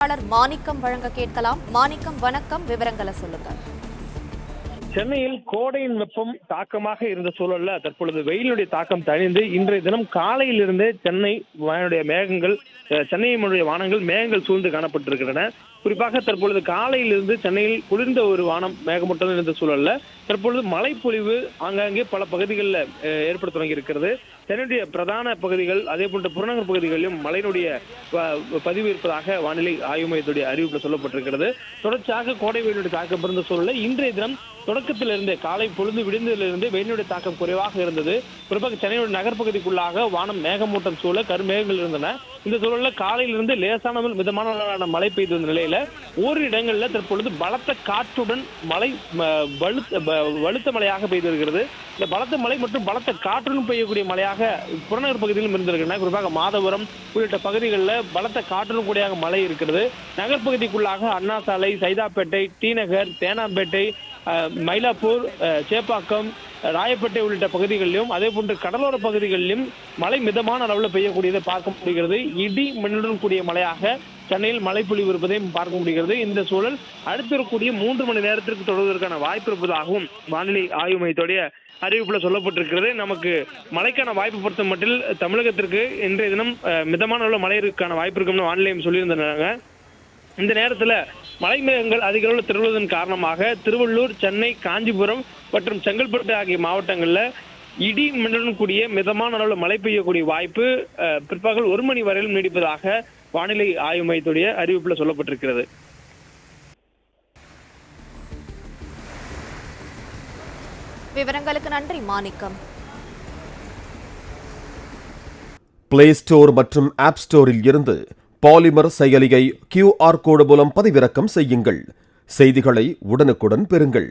மாணிக்கம் வழங்க கேட்கலாம். மாணிக்கம், வணக்கம். விவரங்களை சொல்லுங்க. சென்னையில் கோடையின் வெப்பம் தாக்கமாக இருந்த சூழல்ல தற்பொழுது வெயிலுடைய தாக்கம் தணிந்து இன்றைய தினம் காலையிலிருந்தே சென்னையினுடைய வானங்கள் மேகங்கள் சூழ்ந்து காணப்பட்டிருக்கின்றன. குறிப்பாக தற்பொழுது காலையிலிருந்து சென்னையில் குளிர்ந்த ஒரு வானம் மேகமூட்டத்துடன் இருந்த சூழல்ல தற்பொழுது மழைப்பொழிவு ஆங்காங்கே பல பகுதிகளில் ஏற்பட தொடங்கி இருக்கிறது. சென்னையுடைய பிரதான பகுதிகள் அதே போன்ற புறநகர் பகுதிகளிலும் மழையினுடைய பதிவு இருப்பதாக வானிலை ஆய்வு மையத்துடைய அறிவிப்பில் சொல்லப்பட்டிருக்கிறது. தொடர்ச்சியாக கோடை வெயிலுடைய தாக்கம் இருந்த சூழல்ல இன்றைய தினம் தொடக்கத்திலிருந்து காலை பொழுது விடுந்ததிலிருந்து வெயிலுடைய தாக்கம் குறைவாக இருந்தது. குறிப்பாக சென்னையுடைய நகர்பகுதிக்குள்ளாக வானம் மேகமூட்டம் சூழ கருமேகங்கள் இருந்தன. இந்த சூழல்ல காலையிலிருந்து லேசான மிதமான மழை பெய்து வந்த நிலையில ஓரிரு இடங்களில் தற்பொழுது பலத்த காற்றுடன் மழை வலுத்த மழையாக பெய்து வருகிறது. இந்த பலத்த மழை மற்றும் பலத்த காற்றுடன் பெய்யக்கூடிய மழையாக புறநகர் பகுதியிலும் இருந்திருக்கின்றன. குறிப்பாக மாதவரம் உள்ளிட்ட பகுதிகளில் பலத்த காற்றுடன் கூடிய மழை இருக்கிறது. நகர்பகுதிக்குள்ளாக அண்ணா சாலை, சைதாப்பேட்டை, டி நகர், தேனாம்பேட்டை, மயிலாப்பூர், சேப்பாக்கம், ராயப்பேட்டை உள்ளிட்ட பகுதிகளிலும் அதே போன்று கடலோர பகுதிகளிலும் மழை மிதமான அளவில் பெய்யக்கூடியதை பார்க்க முடிகிறது. இடி மின்னலுடன் கூடிய மழையாக சென்னையில் மழை பொழிவு இருப்பதையும் பார்க்க முடிகிறது. இந்த சூழல் அடுத்து வரக்கூடிய 3 மணி நேரத்திற்கு தொடர்வதற்கான வாய்ப்பு இருப்பதாகவும் வானிலை ஆய்வு மையத்துடைய அறிவிப்புல சொல்லப்பட்டிருக்கிறது. நமக்கு மழைக்கான வாய்ப்பு பொறுத்த மட்டில் தமிழகத்திற்கு இன்றைய தினம் மிதமான அளவில் மழை இருக்கான வாய்ப்பு இருக்கும்னு வானிலையும் சொல்லியிருந்தாங்க. இந்த நேரத்தில் மழை மேகங்கள் அதிக அளவில் திரளுவதன் காரணமாக திருவள்ளூர், சென்னை, காஞ்சிபுரம் மற்றும் செங்கல்பட்டு ஆகிய மாவட்டங்களில் இடி மின்னலுடன் கூடிய மிதமான அளவில் மழை பெய்யக்கூடிய வாய்ப்பு பிற்பகல் 1 மணி வரையிலும் நீடிப்பதாக வானிலை ஆய்வு மையத்துடைய அறிவிப்புல சொல்லப்பட்டிருக்கிறது. விவரங்களுக்கு நன்றி மாணிக்கம். பிளே ஸ்டோர் மற்றும் ஆப் ஸ்டோரில் இருந்து பாலிமர் செயலியை QR கோடு மூலம் பதிவிறக்கம் செய்யுங்கள். செய்திகளை உடனுக்குடன் பெறுங்கள்.